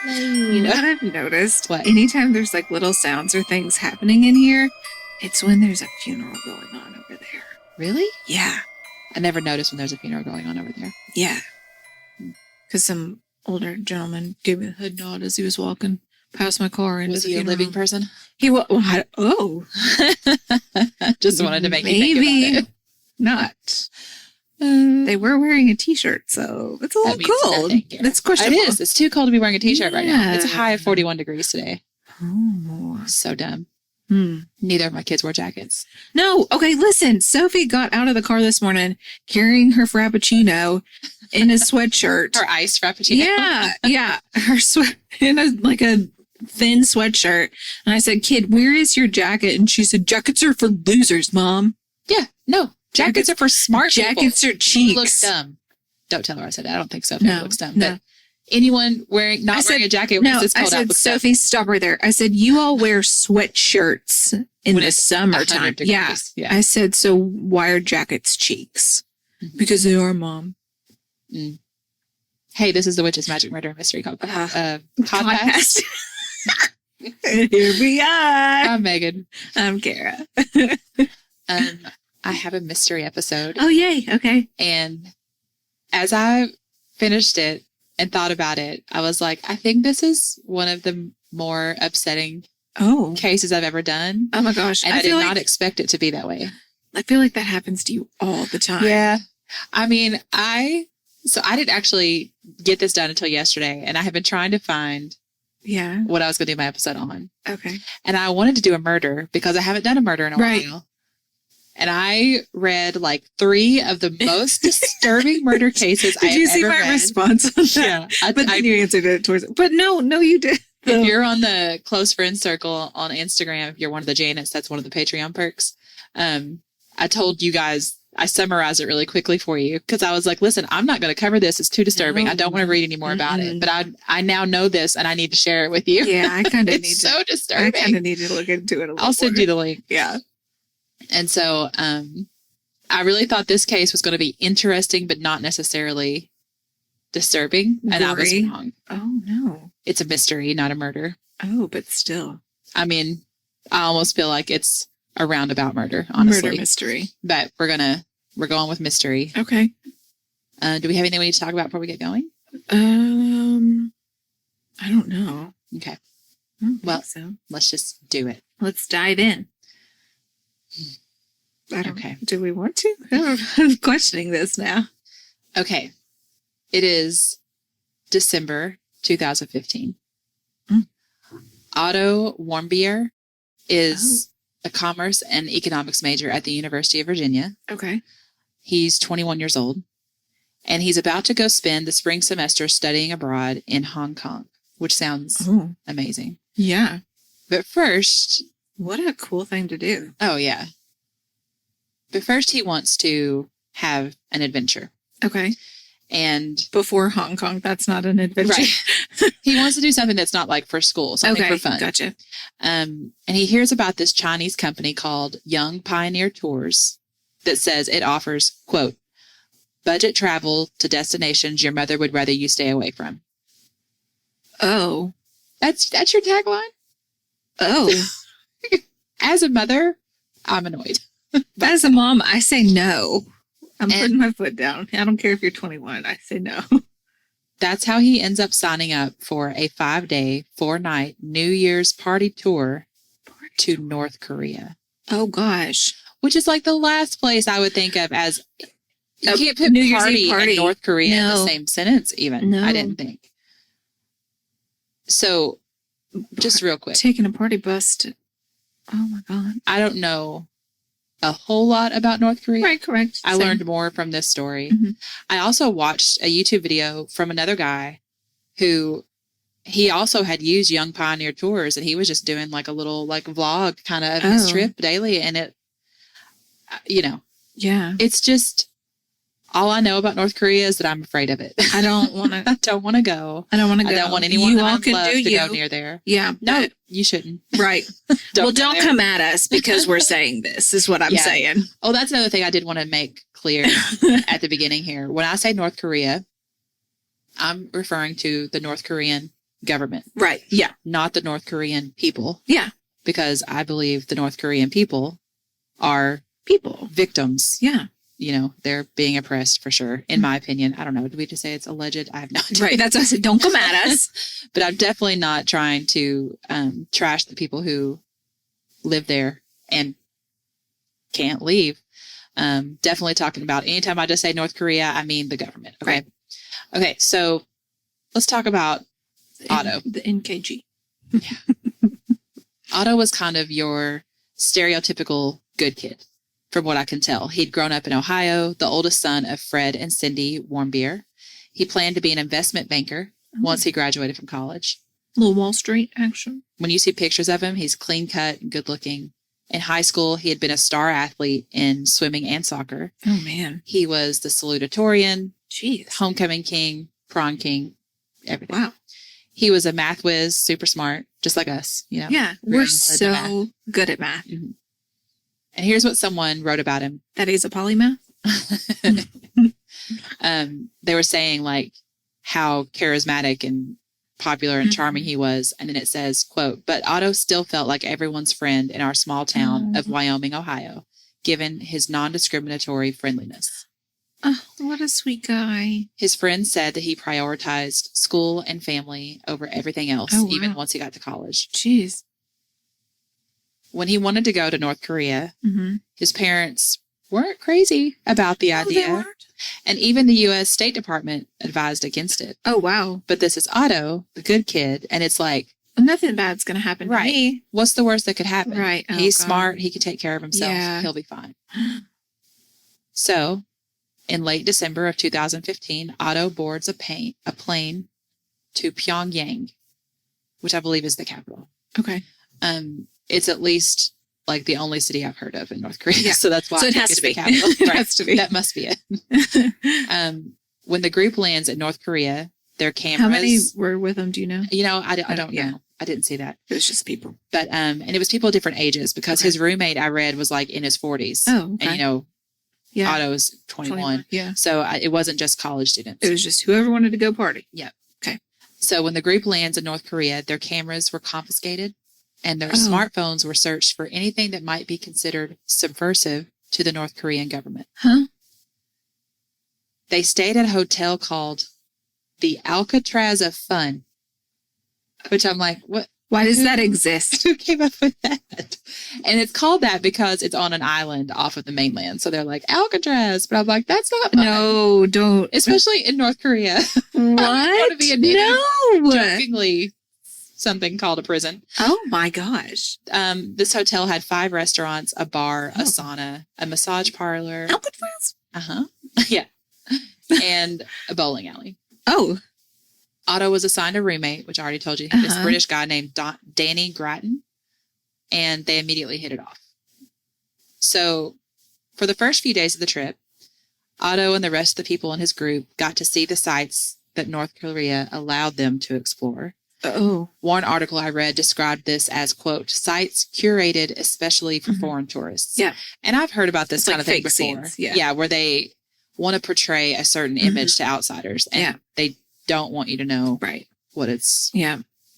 You know what I've noticed? What? Anytime there's like little sounds or things happening in here, it's when there's a funeral going on over there. Really? Yeah. I never noticed when there's a funeral going on over there. Yeah. Because some older gentleman gave me the head nod as he was walking past my car. And was he a living person? He was. Oh. Just wanted to make you think about it. Not. They were wearing a t-shirt, so it's a little cold. It's questionable. It is. It's too cold to be wearing a t-shirt right now. It's a high of 41 degrees today. Oh. So dumb. Neither of my kids wore jackets. No. Okay, listen. Sophie got out of the car this morning carrying her Frappuccino in a sweatshirt. Her iced Frappuccino. Yeah. Her in a thin sweatshirt. And I said, "Kid, where is your jacket?" And she said, "Jackets are for losers, Mom." Yeah. No. Jackets are for smart people. Jackets are cheeks. You look dumb. Don't tell her I said that. I don't think Sophie looks dumb. No. But anyone wearing a jacket when it's cold out looks dumb. Sophie, stop right there. I said, you all wear sweatshirts in the summertime. Yeah. I said, so why are jackets cheeks? Mm-hmm. Because they are, Mom. Mm. Hey, this is the Witch's Magic Murder Mystery Podcast. Here we are. I'm Megan. I'm Kara. I have a mystery episode. Oh, yay. Okay. And as I finished it and thought about it, I was like, I think this is one of the more upsetting cases I've ever done. Oh, my gosh. And I did not expect it to be that way. I feel like that happens to you all the time. Yeah. I mean, I didn't actually get this done until yesterday, and I have been trying to find what I was going to do my episode on. Okay. And I wanted to do a murder because I haven't done a murder in a while. And I read like 3 of the most disturbing murder cases I've ever read. Did you see my response on that? Yeah. But then you answered it towards it. But no, you did. If you're on the close friend circle on Instagram, if you're one of the Janets, that's one of the Patreon perks. I told you guys, I summarized it really quickly for you because I was like, listen, I'm not going to cover this. It's too disturbing. No. I don't want to read any more about it. But I now know this and I need to share it with you. Yeah, I kind of need to. It's so disturbing. I kind of need to look into it a little I'll send you the link. Yeah. And so I really thought this case was going to be interesting, but not necessarily disturbing. And I was wrong. Oh, no. It's a mystery, not a murder. Oh, but still. I mean, I almost feel like it's a roundabout murder, honestly. Murder mystery. But we're going with mystery. Okay. Do we have anything we need to talk about before we get going? I don't know. Okay. Well, let's just do it. Let's dive in. Okay. Do we want to? I'm questioning this now. Okay. It is December 2015. Otto Warmbier is a commerce and economics major at the University of Virginia. Okay. He's 21 years old, and he's about to go spend the spring semester studying abroad in Hong Kong, which sounds amazing. Yeah. But first... What a cool thing to do. Oh, yeah. But first he wants to have an adventure. Okay. And before Hong Kong, that's not an adventure. Right. He wants to do something that's not like for school, something for fun. Gotcha. And he hears about this Chinese company called Young Pioneer Tours that says it offers, quote, budget travel to destinations your mother would rather you stay away from. Oh. That's your tagline? Oh. As a mother, I'm annoyed. As a mom, I say no. I'm putting my foot down. I don't care if you're 21. I say no. That's how he ends up signing up for a 5-day, 4-night New Year's party tour to North Korea. Oh, gosh. Which is like the last place I would think of as... You can't put New party and North Korea in the same sentence even. No. I didn't think. So, just real quick. Taking a party bus to... Oh, my God. I don't know a whole lot about North Korea. Right, correct. I learned more from this story. Mm-hmm. I also watched a YouTube video from another guy who he also had used Young Pioneer Tours, and he was just doing like a little like vlog kind of his trip daily. And it, it's just all I know about North Korea is that I'm afraid of it. I don't want to. I don't want to go. I don't want to go. I don't want anyone that I love to go near there. Yeah. No, you shouldn't. Right. Don't come at us because we're saying this is what I'm saying. Oh, that's another thing I did want to make clear at the beginning here. When I say North Korea, I'm referring to the North Korean government. Right. Yeah. Not the North Korean people. Yeah. Because I believe the North Korean people are people. Victims. Yeah. You know, they're being oppressed for sure, in my opinion. I don't know. Did we just say it's alleged? I have no idea. Right. That's what I said. Don't come at us. But I'm definitely not trying to trash the people who live there and can't leave. Definitely talking about anytime I just say North Korea, I mean the government. Okay. Right. Okay. So let's talk about Otto. The NKG. Yeah. Otto was kind of your stereotypical good kid. From what I can tell, he'd grown up in Ohio, the oldest son of Fred and Cindy Warmbier. He planned to be an investment banker once he graduated from college. Little Wall Street action. When you see pictures of him, he's clean cut and good looking. In high school, he had been a star athlete in swimming and soccer. Oh, man. He was the salutatorian, jeez, homecoming king, prom king, everything. Wow. He was a math whiz, super smart, just like us. You know, yeah, we're so good at math. Mm-hmm. And here's what someone wrote about him. That he's a polymath? They were saying, like, how charismatic and popular and charming he was. And then it says, quote, but Otto still felt like everyone's friend in our small town of Wyoming, Ohio, given his non-discriminatory friendliness. Oh, what a sweet guy. His friends said that he prioritized school and family over everything else, even once he got to college. Jeez. When he wanted to go to North Korea, his parents weren't crazy about the idea. They weren't? And even the U.S. State Department advised against it. Oh, wow. But this is Otto, the good kid. And it's like, nothing bad's going to happen to me. What's the worst that could happen? Right. Oh, He's smart. He can take care of himself. Yeah. He'll be fine. So, in late December of 2015, Otto boards a plane to Pyongyang, which I believe is the capital. Okay. It's at least like the only city I've heard of in North Korea. Yeah. So that's why it has to be. It has to be. That must be it. When the group lands in North Korea, their cameras. How many were with them? Do you know? You know, I don't know. I didn't see that. It was just people. But, and it was people of different ages because his roommate I read was like in his 40s. Oh, okay. And, you know, Otto's 21. Yeah. So it wasn't just college students. It was just whoever wanted to go party. Yep. Okay. So when the group lands in North Korea, their cameras were confiscated. And their smartphones were searched for anything that might be considered subversive to the North Korean government. Huh? They stayed at a hotel called the Alcatraz of Fun, which I'm like, what? Why does that exist? Who came up with that? And it's called that because it's on an island off of the mainland. So they're like, Alcatraz. But I'm like, that's not fun. No, don't. Especially in North Korea. What? I want to be a native. No. Jokingly, something called a prison. Oh my gosh. This hotel had 5 restaurants, a bar, a sauna, a massage parlor. Alcatraz? Yeah. And a bowling alley. Oh. Otto was assigned a roommate, which I already told you. This British guy named Danny Grattan. And they immediately hit it off. So for the first few days of the trip, Otto and the rest of the people in his group got to see the sites that North Korea allowed them to explore. Oh. One article I read described this as, quote, sites curated especially for foreign tourists. Yeah. And I've heard about this kind of thing before. Scenes. Yeah, where they want to portray a certain image to outsiders. And they don't want you to know what it's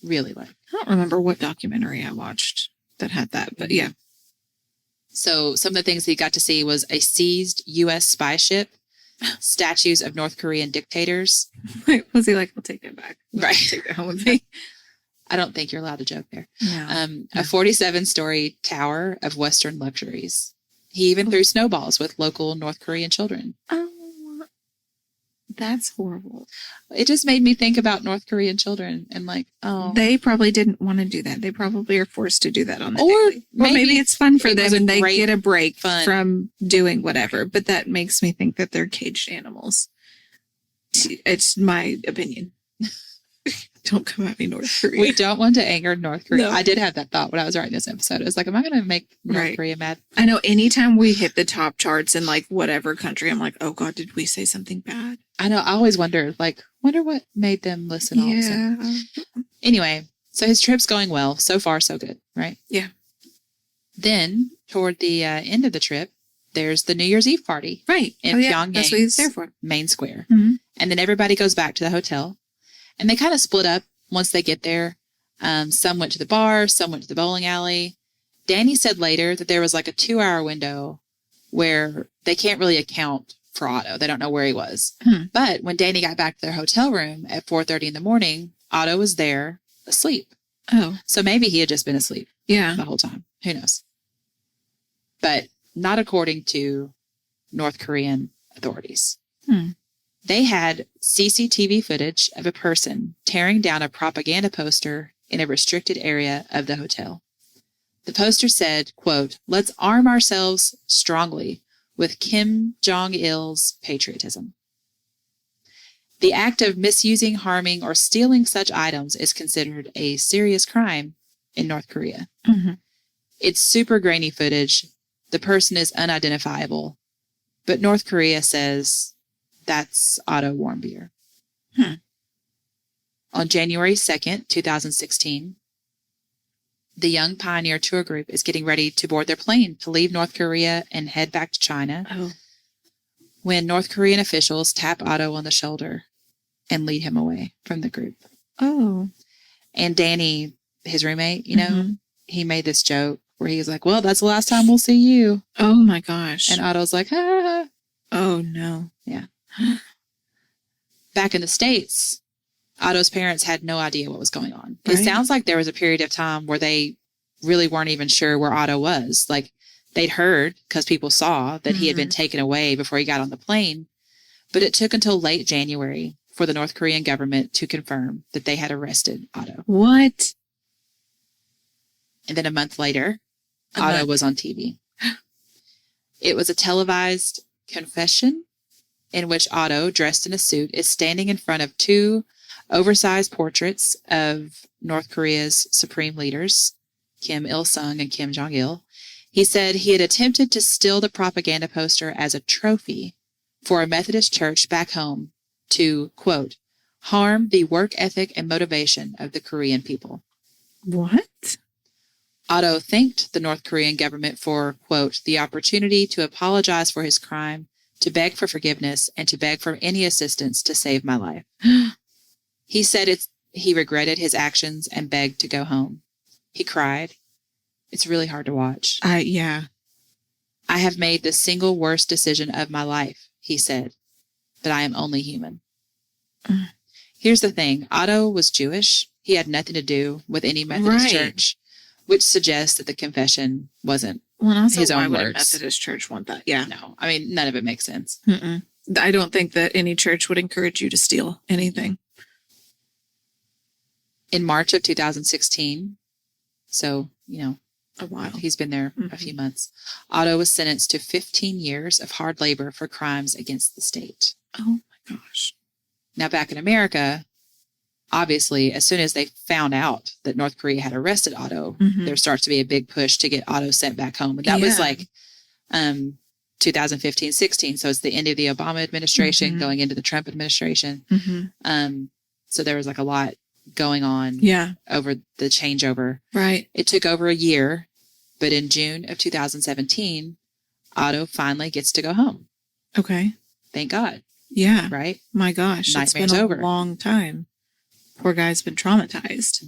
really like. I don't remember what documentary I watched that had that, but yeah. So some of the things he got to see was a seized U.S. spy ship, statues of North Korean dictators. Wait, was he like, I'll take that back. Right. Take that home with me. I don't think you're allowed to joke there. No. A 47-story tower of Western luxuries. He even threw snowballs with local North Korean children. Oh, that's horrible. It just made me think about North Korean children and like, oh. They probably didn't want to do that. They probably are forced to do that on the daily. Or maybe it's fun for them and they get a break from doing whatever. But that makes me think that they're caged animals. It's my opinion. Don't come at me, North Korea. We don't want to anger North Korea. No. I did have that thought when I was writing this episode. I was like, am I going to make North Korea mad? I know anytime we hit the top charts in like whatever country, I'm like, oh God, did we say something bad? I know. I always wonder what made them listen all of a sudden. Anyway, so his trip's going well. So far, so good, right? Yeah. Then, toward the end of the trip, there's the New Year's Eve party. Right. In Pyongyang. That's what he's there for. Main square. Mm-hmm. And then everybody goes back to the hotel. And they kind of split up once they get there. Some went to the bar, some went to the bowling alley. Danny said later that there was like a 2-hour window where they can't really account for Otto. They don't know where he was. But when Danny got back to their hotel room at 4:30 in the morning, Otto was there asleep. Oh. So maybe he had just been asleep the whole time. Who knows? But not according to North Korean authorities. They had CCTV footage of a person tearing down a propaganda poster in a restricted area of the hotel. The poster said, quote, "Let's arm ourselves strongly with Kim Jong-il's patriotism." The act of misusing, harming, or stealing such items is considered a serious crime in North Korea. It's super grainy footage. The person is unidentifiable. But North Korea says that's Otto Warmbier. On January 2nd, 2016, the Young Pioneer Tour Group is getting ready to board their plane to leave North Korea and head back to China when North Korean officials tap Otto on the shoulder and lead him away from the group. Oh. And Danny, his roommate, he made this joke where he was like, "Well, that's the last time we'll see you." Oh, my gosh. And Otto's like, "Ah." Oh, no. Yeah. Back in the States, Otto's parents had no idea what was going on. Right. It sounds like there was a period of time where they really weren't even sure where Otto was. Like, they'd heard, because people saw, that he had been taken away before he got on the plane. But it took until late January for the North Korean government to confirm that they had arrested Otto. What? And then a month later, Otto was on TV. It was a televised confession in which Otto, dressed in a suit, is standing in front of 2 oversized portraits of North Korea's supreme leaders, Kim Il-sung and Kim Jong-il. He said he had attempted to steal the propaganda poster as a trophy for a Methodist church back home to, quote, "harm the work ethic and motivation of the Korean people." What? Otto thanked the North Korean government for, quote, "the opportunity to apologize for his crime, to beg for forgiveness, and to beg for any assistance to save my life." He said he regretted his actions and begged to go home. He cried. It's really hard to watch. Yeah. "I have made the single worst decision of my life," he said, "but I am only human." Here's the thing. Otto was Jewish. He had nothing to do with any Methodist church, which suggests that the confession wasn't his own words. Why would a Methodist church want that? Yeah. No, I mean, none of it makes sense. I don't think that any church would encourage you to steal anything. In March of 2016, so, a while. He's been there a few months. Otto was sentenced to 15 years of hard labor for crimes against the state. Oh, my gosh. Now, back in America, obviously, as soon as they found out that North Korea had arrested Otto, there starts to be a big push to get Otto sent back home. And that was like 2015-16. So it's the end of the Obama administration going into the Trump administration. So there was like a lot going on over the changeover. Right. It took over a year, but in June of 2017, Otto finally gets to go home. Okay. Thank God. Yeah. Right? My gosh. Nightmare's it's been over. A long time. Poor guy's been traumatized.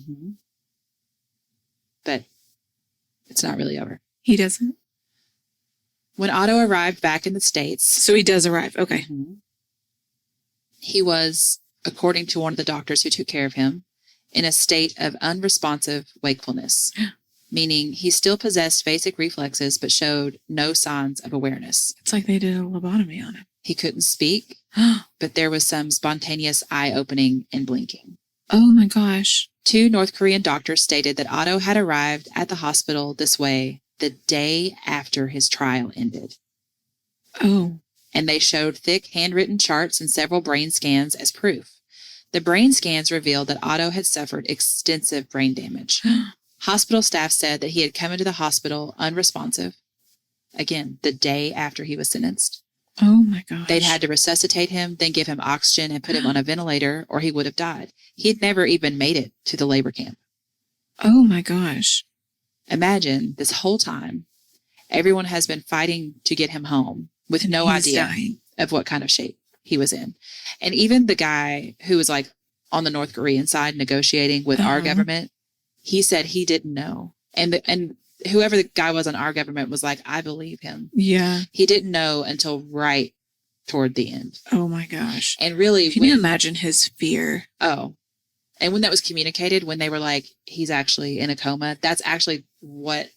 But it's not really over. He doesn't? When Otto arrived back in the States... So he does arrive. Okay. He was, according to one of the doctors who took care of him, in a state of unresponsive wakefulness, meaning he still possessed basic reflexes but showed no signs of awareness. It's like they did a lobotomy on him. He couldn't speak, but there was some spontaneous eye opening and blinking. Oh my gosh. 2 North Korean doctors stated that Otto had arrived at the hospital this way the day after his trial ended. Oh. And they showed thick handwritten charts and several brain scans as proof. The brain scans revealed that Otto had suffered extensive brain damage. Hospital staff said that he had come into the hospital unresponsive. Again, the day after he was sentenced. Oh my gosh. They'd had to resuscitate him, then give him oxygen and put him on a ventilator, or he would have died. He'd never even made it to the labor camp. Oh my gosh. Imagine this whole time, everyone has been fighting to get him home with no idea of what kind of shape he was in. And even the guy who was like on the North Korean side negotiating with our government. He said he didn't know. And whoever the guy was on our government was like, I believe him. Yeah. He didn't know until right toward the end. Oh my gosh. And really, can you imagine his fear? Oh, and when that was communicated, when they were like, he's actually in a coma, that's actually what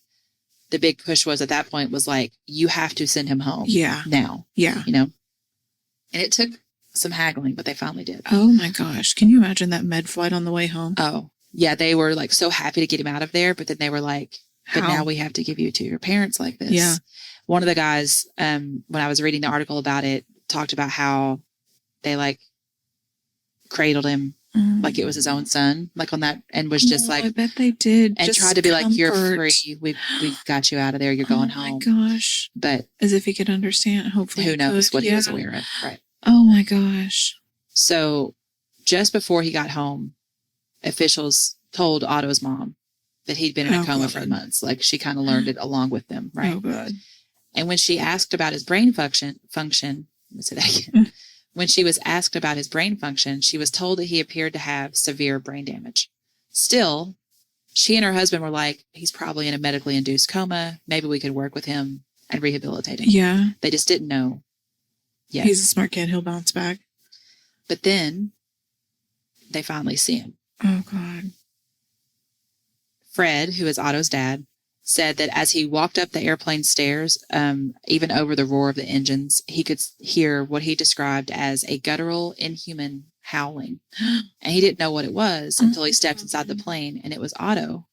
the big push was at that point, was like, you have to send him home. Yeah. Now. Yeah. You know? And it took some haggling, but they finally did. Oh my gosh. Can you imagine that med flight on the way home? Oh, yeah. They were like so happy to get him out of there, but then they were like, but now we have to give you to your parents like this. Yeah. One of the guys, when I was reading the article about it, talked about how they like cradled him like it was his own son, like on that, and was just like, I bet they did, and just tried to be like, you're free, we've got you out of there, you're going home. Oh my gosh. But as if he could understand. Hopefully who knows what he was aware of. Right. Oh my gosh. So just before he got home, officials told Otto's mom that he'd been in a coma for months. Like she kind of learned it along with them. Right. Oh God. And when she asked about his brain function, let me say that again. When she was asked about his brain function, she was told that he appeared to have severe brain damage. Still, she and her husband were like, he's probably in a medically induced coma. Maybe we could work with him and rehabilitate him. Yeah. They just didn't know yet. He's a smart kid. He'll bounce back. But then they finally see him. Oh God. Fred, who is Otto's dad, said that as he walked up the airplane stairs, even over the roar of the engines, he could hear what he described as a guttural, inhuman howling. And he didn't know what it was until he stepped inside the plane, and it was Otto.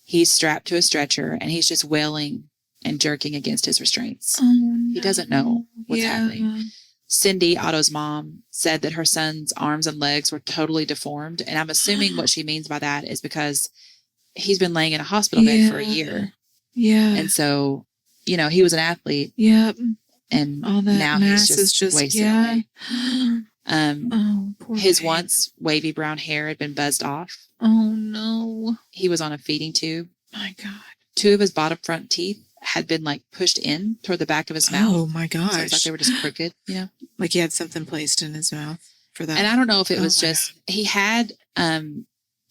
He's strapped to a stretcher, and he's just wailing and jerking against his restraints. Oh, no. He doesn't know what's happening. Cindy, Otto's mom, said that her son's arms and legs were totally deformed, and I'm assuming what she means by that is because he's been laying in a hospital bed for a year. Yeah. And so, you know, he was an athlete. Yep. And all that now mass he's is just wasted away. Poor his baby. once wavy brown hair had been buzzed off. Oh no. He was on a feeding tube. My God. 2 of his bottom front teeth had been like pushed in toward the back of his mouth. Oh my gosh. So it's like they were just crooked, you know? Like he had something placed in his mouth for that. And I don't know if it was just, he had,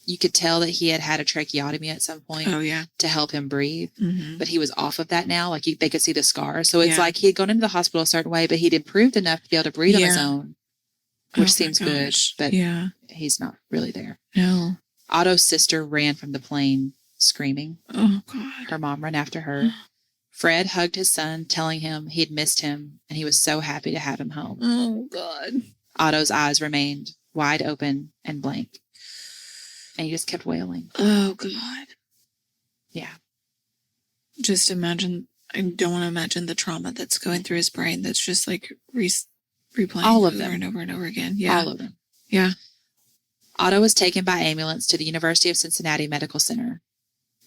you could tell that he had a tracheotomy at some point. Oh, yeah. To help him breathe. Mm-hmm. But he was off of that now. Like they could see the scar. So it's like he had gone into the hospital a certain way, but he'd improved enough to be able to breathe on his own, which seems good. But he's not really there. No. Otto's sister ran from the plane screaming. Oh, God. Her mom ran after her. Fred hugged his son, telling him he'd missed him, and he was so happy to have him home. Oh, God. Otto's eyes remained wide open and blank. And he just kept wailing. Oh, God. Yeah. Just imagine, I don't want to imagine the trauma that's going through his brain that's just like replaying all of over them. and over and over again. Yeah. All of them. Yeah. Otto was taken by ambulance to the University of Cincinnati Medical Center.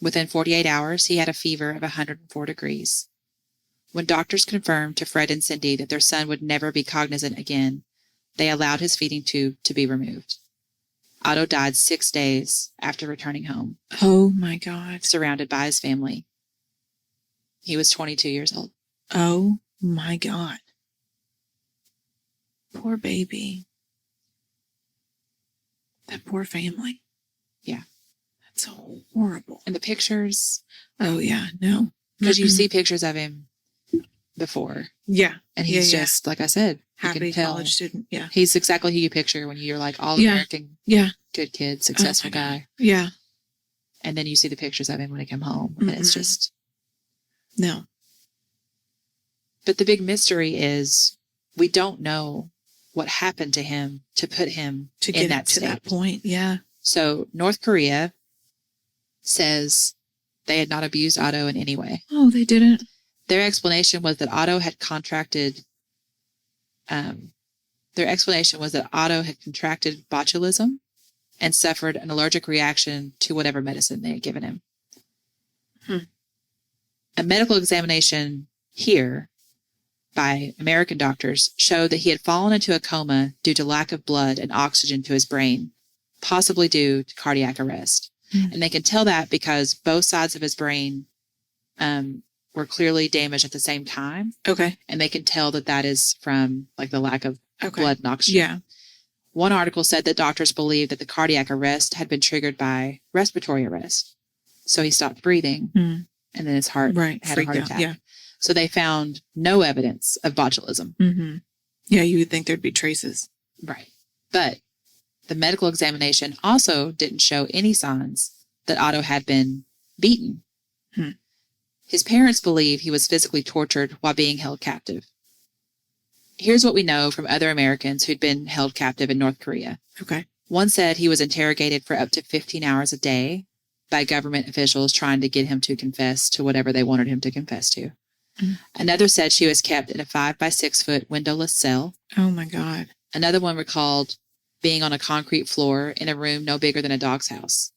Within 48 hours, he had a fever of 104 degrees. When doctors confirmed to Fred and Cindy that their son would never be cognizant again, they allowed his feeding tube to be removed. Otto died 6 days after returning home. Oh, my God. Surrounded by his family. He was 22 years old. Oh, my God. Poor baby. That poor family. Yeah. That's horrible. And the pictures. Oh, yeah. No. Because you see pictures of him before. Yeah. And he's just, like I said, happy college student. Yeah. He's exactly who you picture when you're like all American, good kid, successful guy. Yeah. And then you see the pictures of him when he came home. And it's just. No. But the big mystery is we don't know what happened to him to put him to get in that to state. that point. Yeah. So North Korea says they had not abused Otto in any way. Oh, they didn't? Their explanation was that Otto had contracted botulism and suffered an allergic reaction to whatever medicine they had given him. A medical examination here by American doctors showed that he had fallen into a coma due to lack of blood and oxygen to his brain, possibly due to cardiac arrest. And they can tell that because both sides of his brain were clearly damaged at the same time. Okay. And they can tell that is from like the lack of blood and oxygen. Yeah. One article said that doctors believed that the cardiac arrest had been triggered by respiratory arrest. So he stopped breathing, and then his heart had a heart attack. Yeah. So they found no evidence of botulism. Mm-hmm. Yeah, you would think there'd be traces. Right. But the medical examination also didn't show any signs that Otto had been beaten. His parents believe he was physically tortured while being held captive. Here's what we know from other Americans who'd been held captive in North Korea. Okay. One said he was interrogated for up to 15 hours a day by government officials trying to get him to confess to whatever they wanted him to confess to. Another said she was kept in a 5 by 6 foot windowless cell. Oh my God. Another one recalled being on a concrete floor in a room no bigger than a dog's house.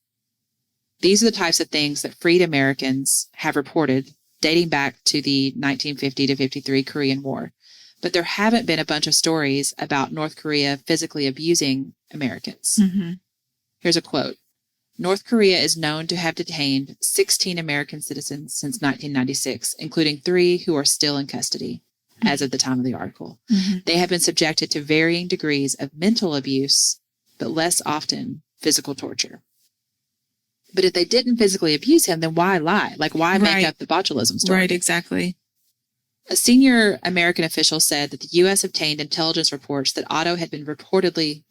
These are the types of things that freed Americans have reported dating back to the 1950 to 53 Korean War. But there haven't been a bunch of stories about North Korea physically abusing Americans. Here's a quote. North Korea is known to have detained 16 American citizens since 1996, including 3 who are still in custody as of the time of the article. They have been subjected to varying degrees of mental abuse, but less often physical torture. But if they didn't physically abuse him, then why lie? Like, why make up the botulism story? Right, exactly. A senior American official said that the U.S. obtained intelligence reports that Otto had been repeatedly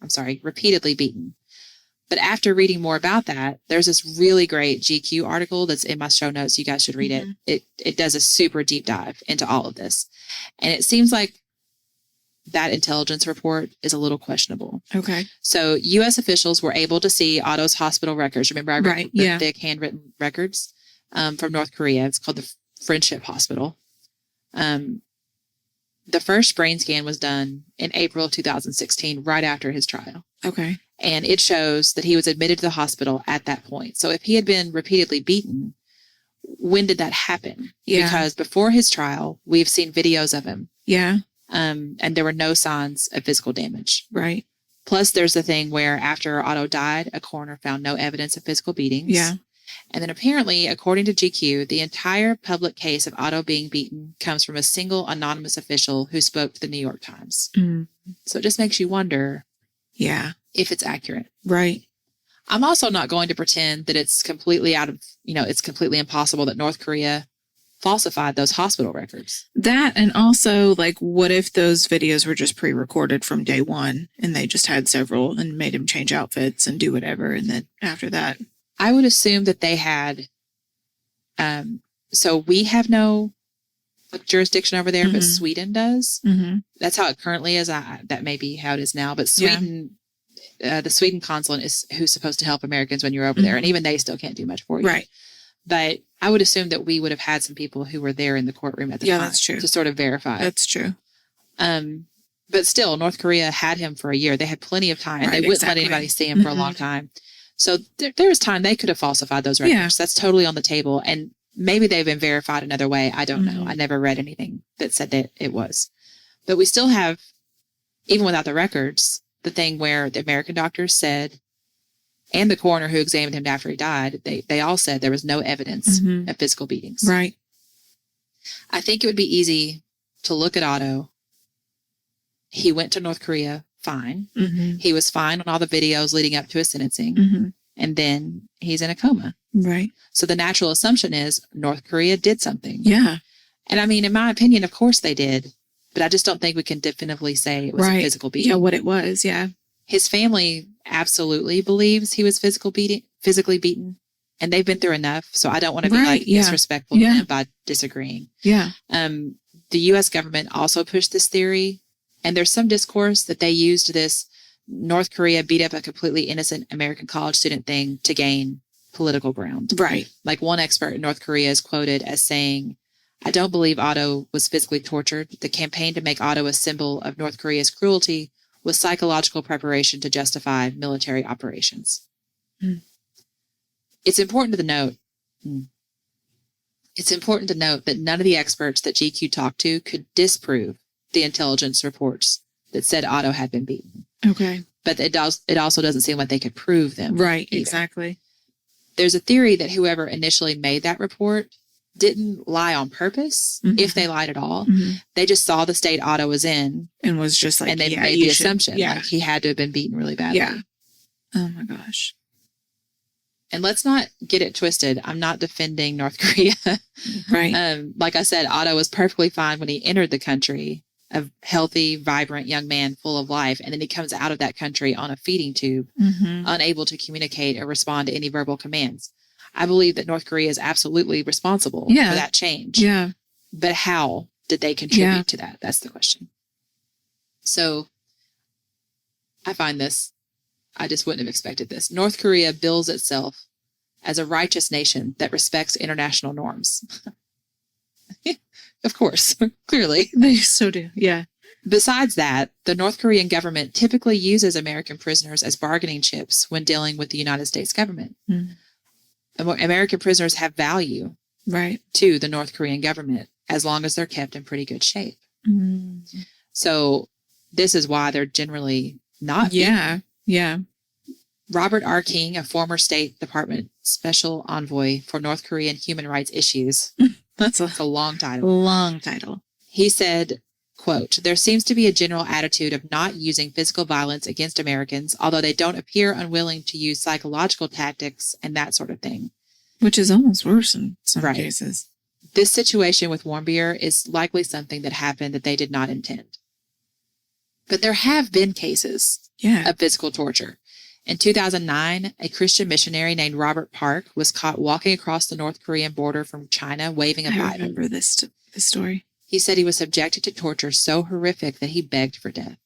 beaten. But after reading more about that, there's this really great GQ article that's in my show notes. You guys should read it. It does a super deep dive into all of this. And it seems like that intelligence report is a little questionable. Okay. So U.S. officials were able to see Otto's hospital records. Remember, I read the thick handwritten records from North Korea. It's called the Friendship Hospital. The first brain scan was done in April of 2016, right after his trial. Okay. And it shows that he was admitted to the hospital at that point. So if he had been repeatedly beaten, when did that happen? Yeah. Because before his trial, we've seen videos of him. Yeah. And there were no signs of physical damage. Right. Plus, there's the thing where after Otto died, a coroner found no evidence of physical beatings. Yeah. And then apparently, according to GQ, the entire public case of Otto being beaten comes from a single anonymous official who spoke to the New York Times. So it just makes you wonder if it's accurate. Right. I'm also not going to pretend that it's completely it's completely impossible that North Korea falsified those hospital records. That, and also, like, what if those videos were just pre-recorded from day one and they just had several and made him change outfits and do whatever, and then after that? I would assume that they had, so we have no jurisdiction over there, but Sweden does. That's how it currently is. That may be how it is now, but Sweden, the Sweden consulate is who's supposed to help Americans when you're over there. And even they still can't do much for you. Right. But I would assume that we would have had some people who were there in the courtroom at the time. That's true. To sort of verify. That's true. But still, North Korea had him for a year. They had plenty of time. They wouldn't let anybody see him for a long time. So there was time they could have falsified those records. Yeah. That's totally on the table. And maybe they've been verified another way. I don't know. I never read anything that said that it was. But we still have, even without the records, the thing where the American doctors said, and the coroner who examined him after he died, they all said there was no evidence of physical beatings. Right. I think it would be easy to look at Otto. He went to North Korea fine. He was fine on all the videos leading up to his sentencing. And then he's in a coma. Right. So the natural assumption is North Korea did something. Yeah. And I mean, in my opinion, of course they did. But I just don't think we can definitively say it was a physical beating. Yeah, what it was. Yeah. His family absolutely believes he was physically beaten. And they've been through enough. So I don't want to be disrespectful to them by disagreeing. Yeah. The U.S. government also pushed this theory. And there's some discourse that they used this North Korea beat up a completely innocent American college student thing to gain political ground. Right. Like one expert in North Korea is quoted as saying, "I don't believe Otto was physically tortured. The campaign to make Otto a symbol of North Korea's cruelty was psychological preparation to justify military operations." It's important to note that none of the experts that GQ talked to could disprove the intelligence reports that said Otto had been beaten. Okay. But it also doesn't seem like they could prove them. Right, either. exactly. There's a theory that whoever initially made that report didn't lie on purpose, if they lied at all. They just saw the state Otto was in and was just like, and they made the assumption like he had to have been beaten really badly. Yeah. Oh my gosh. And let's not get it twisted. I'm not defending North Korea. Right. Like I said, Otto was perfectly fine when he entered the country, a healthy, vibrant young man full of life. And then he comes out of that country on a feeding tube, unable to communicate or respond to any verbal commands. I believe that North Korea is absolutely responsible for that change. Yeah. But how did they contribute to that? That's the question. So I find this, I just wouldn't have expected this. North Korea bills itself as a righteous nation that respects international norms. Of course, clearly. They so do. Yeah. Besides that, the North Korean government typically uses American prisoners as bargaining chips when dealing with the United States government. American prisoners have value to the North Korean government as long as they're kept in pretty good shape. So this is why they're generally not. Yeah. Robert R. King, a former State Department special envoy for North Korean human rights issues. That's a long title. Long title. He said, quote, "There seems to be a general attitude of not using physical violence against Americans, although they don't appear unwilling to use psychological tactics and that sort of thing." Which is almost worse in some cases. This situation with Warmbier is likely something that happened that they did not intend. But there have been cases of physical torture. In 2009, a Christian missionary named Robert Park was caught walking across the North Korean border from China waving a Bible. I remember this story. He said he was subjected to torture so horrific that he begged for death.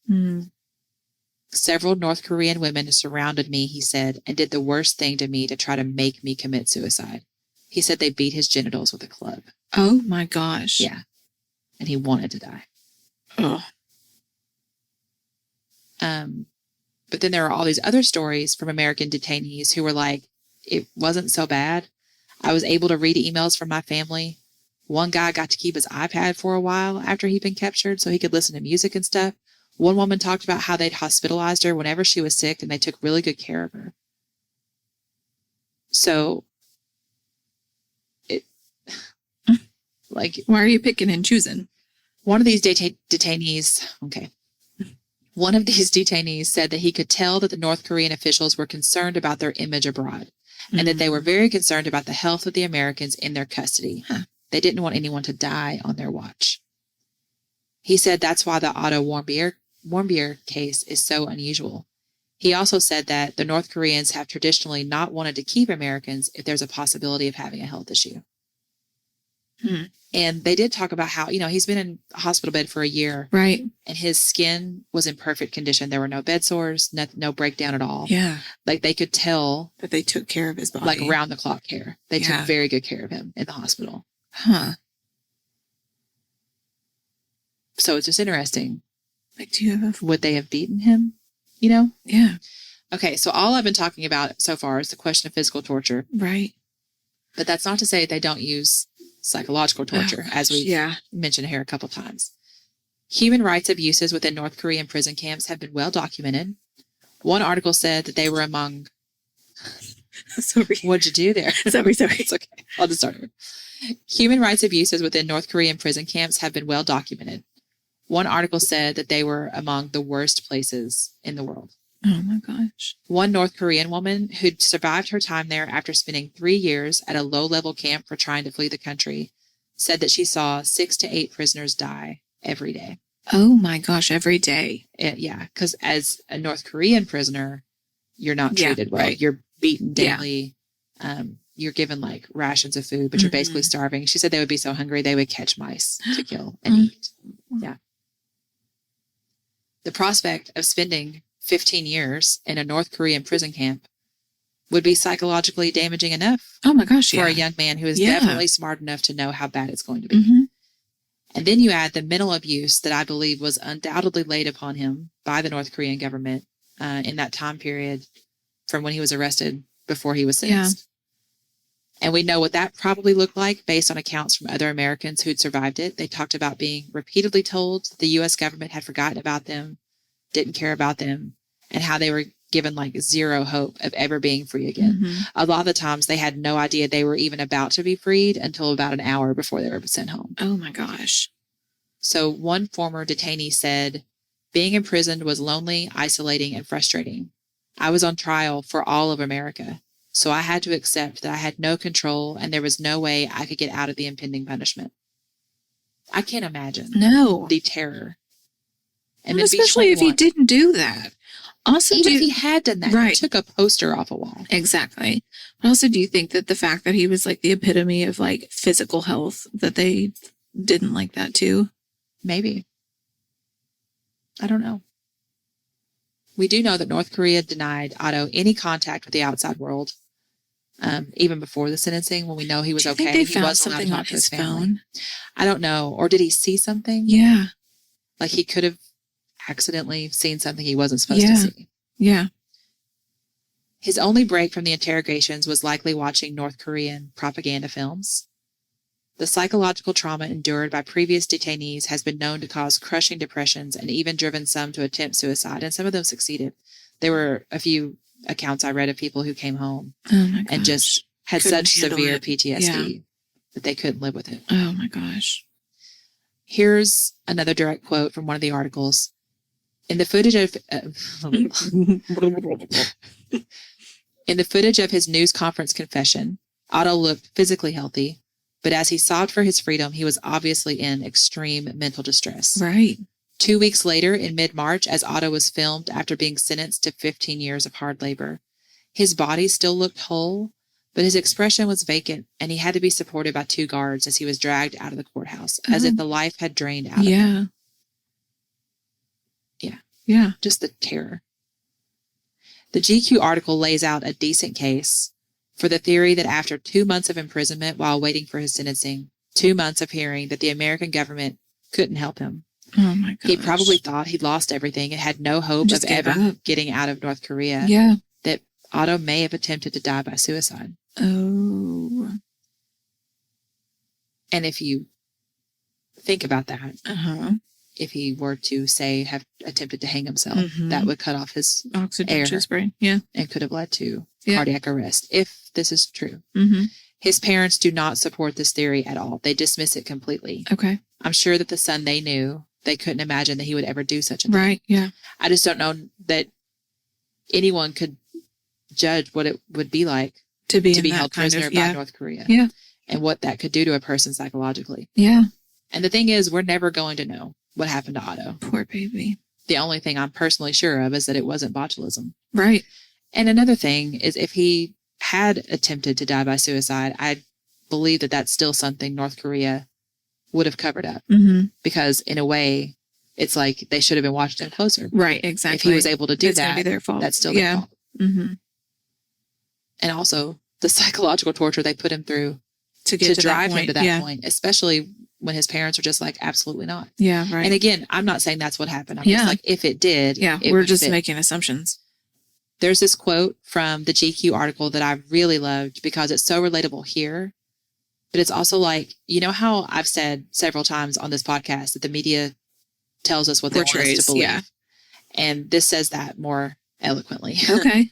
Several North Korean women surrounded me, he said, and did the worst thing to me to try to make me commit suicide. He said they beat his genitals with a club. Oh my gosh. Yeah. And he wanted to die. Oh. But then there are all these other stories from American detainees who were like, it wasn't so bad. I was able to read emails from my family. One guy got to keep his iPad for a while after he'd been captured so he could listen to music and stuff. One woman talked about how they'd hospitalized her whenever she was sick and they took really good care of her. So, why are you picking and choosing? One of these detainees, one of these detainees said that he could tell that the North Korean officials were concerned about their image abroad and that they were very concerned about the health of the Americans in their custody. They didn't want anyone to die on their watch. He said that's why the Otto Warmbier case is so unusual. He also said that the North Koreans have traditionally not wanted to keep Americans if there's a possibility of having a health issue. And they did talk about how, he's been in a hospital bed for a year. Right. And his skin was in perfect condition. There were no bed sores, no breakdown at all. Yeah. Like they could tell that they took care of his body. Like round the clock care. They took very good care of him in the hospital. So it's just interesting. Like, would they have beaten him? Yeah. Okay. So all I've been talking about so far is the question of physical torture. Right. But that's not to say they don't use psychological torture, as we mentioned here a couple times. Human rights abuses within North Korean prison camps have been well documented. One article said that they were among... Sorry. What'd you do there? Sorry. It's okay. I'll just start over. Human rights abuses within North Korean prison camps have been well documented. One article said that they were among the worst places in the world. Oh my gosh. One North Korean woman who'd survived her time there after spending 3 years at a low-level camp for trying to flee the country said that she saw 6 to 8 prisoners die every day. Oh my gosh, every day. Yeah, because as a North Korean prisoner, you're not treated well. Right. You're beaten daily. You're given like rations of food, but you're basically starving. She said they would be so hungry they would catch mice to kill and eat. Yeah. The prospect of spending 15 years in a North Korean prison camp would be psychologically damaging enough. Oh my gosh, for a young man who is definitely smart enough to know how bad it's going to be. And then you add the mental abuse that I believe was undoubtedly laid upon him by the North Korean government in that time period from when he was arrested before he was sentenced. And we know what that probably looked like based on accounts from other Americans who'd survived it. They talked about being repeatedly told the U.S. government had forgotten about them, didn't care about them, and how they were given like zero hope of ever being free again. Mm-hmm. A lot of the times they had no idea they were even about to be freed until about an hour before they were sent home. Oh my gosh. So one former detainee said, being imprisoned was lonely, isolating, and frustrating. I was on trial for all of America, so I had to accept that I had no control and there was no way I could get out of the impending punishment. I can't imagine the terror. And well, especially if he didn't do that. Also, even if he had done that, right. He took a poster off a wall. Exactly. But also, do you think that the fact that he was like the epitome of like physical health, that they didn't like that too? Maybe. I don't know. We do know that North Korea denied Otto any contact with the outside world, even before the sentencing, when we know he was okay. Think they found something on his phone? I don't know. Or did he see something? Yeah. Like he could have accidentally seen something he wasn't supposed to see. Yeah. His only break from the interrogations was likely watching North Korean propaganda films. The psychological trauma endured by previous detainees has been known to cause crushing depressions and even driven some to attempt suicide, and some of them succeeded. There were a few accounts I read of people who came home and just had such severe PTSD that they couldn't live with it. Oh my gosh. Here's another direct quote from one of the articles. In the footage of his news conference confession, Otto looked physically healthy, but as he sobbed for his freedom, he was obviously in extreme mental distress. Right. 2 weeks later, in mid-March, as Otto was filmed after being sentenced to 15 years of hard labor, his body still looked whole, but his expression was vacant, and he had to be supported by 2 guards as he was dragged out of the courthouse, as if the life had drained out of him. Yeah. Just the terror. The GQ article lays out a decent case for the theory that after 2 months of imprisonment while waiting for his sentencing, 2 months of hearing that the American government couldn't help him. Oh my gosh. He probably thought he'd lost everything and had no hope of ever getting out of North Korea. Yeah. That Otto may have attempted to die by suicide. Oh. And if you think about that, if he were to, say, have attempted to hang himself, that would cut off his oxygen air to his brain. Yeah. And could have led to cardiac arrest, if this is true. Mm-hmm. His parents do not support this theory at all. They dismiss it completely. Okay. I'm sure that the son they knew, they couldn't imagine that he would ever do such a thing. Right, yeah. I just don't know that anyone could judge what it would be like to be held prisoner by North Korea. Yeah. And what that could do to a person psychologically. Yeah. And the thing is, we're never going to know what happened to Otto. Poor baby. The only thing I'm personally sure of is that it wasn't botulism. Right. And another thing is, if he had attempted to die by suicide, I believe that that's still something North Korea would have covered up. Mm-hmm. Because in a way, it's like they should have been watching him closer. Right, exactly. If he was able to do it's that, gonna be their fault. That's still their fault. Mm-hmm. And also the psychological torture they put him through to drive him to that point, especially when his parents are just like, absolutely not. Yeah, right. And again, I'm not saying that's what happened. I'm just like, if it did. Yeah, we're just making assumptions. There's this quote from the GQ article that I really loved because it's so relatable here. But it's also like, you know how I've said several times on this podcast that the media tells us what they want us to believe. Yeah. And this says that more eloquently. Okay.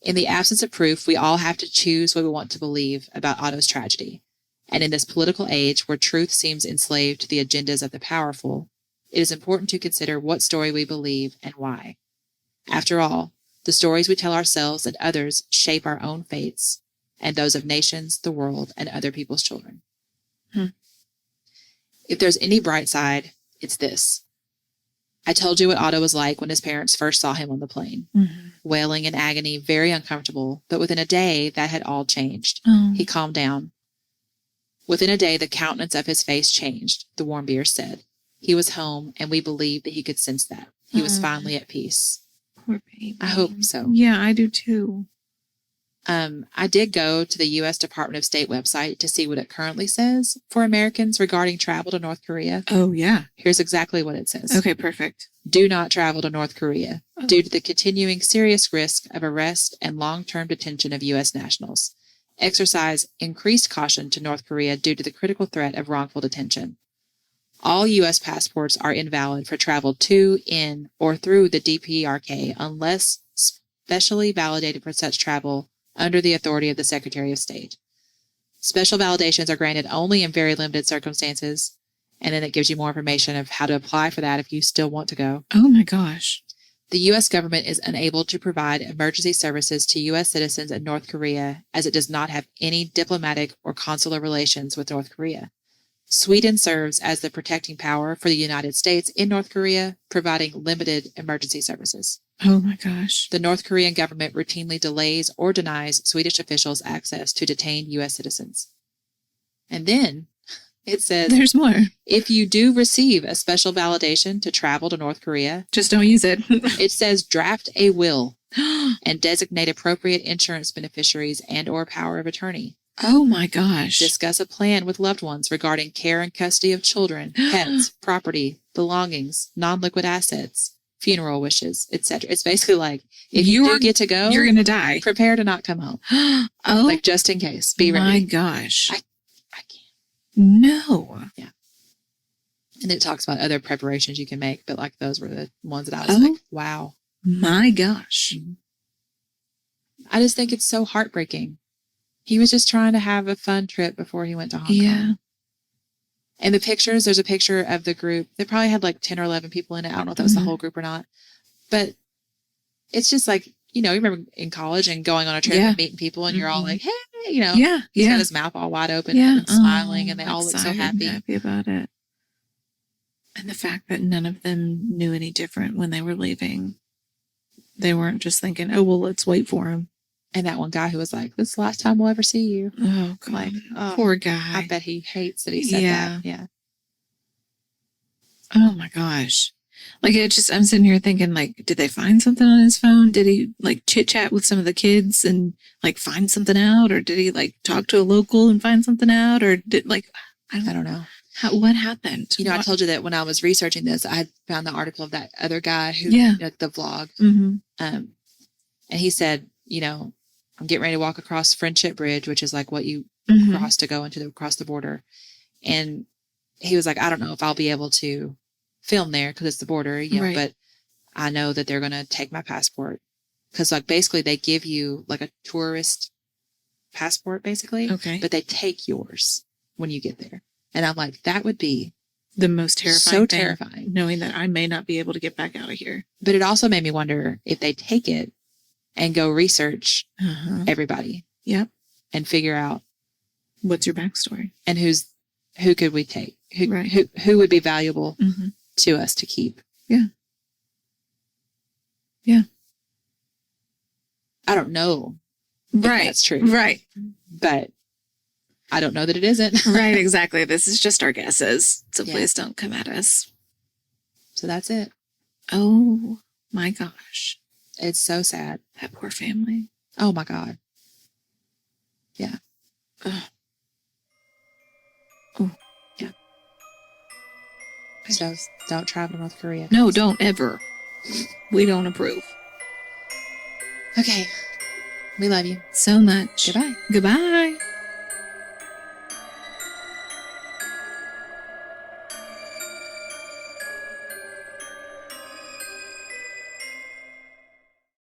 In the absence of proof, we all have to choose what we want to believe about Otto's tragedy. And in this political age where truth seems enslaved to the agendas of the powerful, it is important to consider what story we believe and why. After all, the stories we tell ourselves and others shape our own fates and those of nations, the world, and other people's children. If there's any bright side, it's this. I told you what Otto was like when his parents first saw him on the plane. Wailing in agony, very uncomfortable, but within a day, that had all changed. He calmed down. Within a day, the countenance of his face changed, the Warmbier said. He was home, and we believed that he could sense that. He was finally at peace. Poor baby. I hope so. Yeah, I do too. I did go to the U.S. Department of State website to see what it currently says for Americans regarding travel to North Korea. Oh, yeah. Here's exactly what it says. Okay, perfect. Do not travel to North Korea due to the continuing serious risk of arrest and long-term detention of U.S. nationals. Exercise increased caution to North Korea due to the critical threat of wrongful detention. All U.S. passports are invalid for travel to, in, or through the DPRK unless specially validated for such travel under the authority of the Secretary of State. Special validations are granted only in very limited circumstances, and then it gives you more information of how to apply for that if you still want to go. Oh my gosh. The U.S. government is unable to provide emergency services to U.S. citizens in North Korea as it does not have any diplomatic or consular relations with North Korea. Sweden serves as the protecting power for the United States in North Korea, providing limited emergency services. Oh my gosh. The North Korean government routinely delays or denies Swedish officials access to detained U.S. citizens. And then it says, there's more. If you do receive a special validation to travel to North Korea, just don't use it. It says draft a will and designate appropriate insurance beneficiaries and or power of attorney. Oh my gosh. Discuss a plan with loved ones regarding care and custody of children, pets, property, belongings, non-liquid assets, funeral wishes, etc. It's basically like, if you do get to go, you're going to die. Prepare to not come home. Oh, like just in case. Be ready. My gosh. I can't. No. Yeah. And it talks about other preparations you can make, but like those were the ones that I was like, wow. My gosh. I just think it's so heartbreaking. He was just trying to have a fun trip before he went to Hong Kong. Yeah. And the pictures, there's a picture of the group. They probably had like 10 or 11 people in it. I don't know if that was the whole group or not. But it's just like, you remember in college and going on a trip and meeting people and you're all like, hey, Yeah. He's got his mouth all wide open and smiling and they all look so happy about it. And the fact that none of them knew any different when they were leaving. They weren't just thinking, oh, well, let's wait for him. And that one guy who was like, this is the last time we'll ever see you. Oh, God. Like, poor guy. I bet he hates that he said that. Yeah. Oh, my gosh. Like, I'm sitting here thinking, like, did they find something on his phone? Did he, like, chit-chat with some of the kids and, like, find something out? Or did he, like, talk to a local and find something out? Or did, like, I don't know. What happened? I told you that when I was researching this, I had found the article of that other guy who, like, the vlog. Mm-hmm. And he said, I'm getting ready to walk across Friendship Bridge, which is like what you cross to go across the border. And he was like, I don't know if I'll be able to film there because it's the border, but I know that they're going to take my passport. Because like basically they give you like a tourist passport basically. Okay. But they take yours when you get there. And I'm like, that would be the most terrifying so thing, terrifying. Knowing that I may not be able to get back out of here. But it also made me wonder if they take it and go research everybody. Yep. And figure out what's your backstory and who could we take? Who would be valuable to us to keep? Yeah. Yeah. I don't know. Right. That's true. Right. But I don't know that it isn't. Right. Exactly. This is just our guesses. So please don't come at us. So that's it. Oh my gosh. It's so sad. That poor family. Oh my God. Yeah. Oh. Yeah. So don't travel to North Korea. No, don't ever. We don't approve. Okay. We love you so much. Goodbye. Goodbye.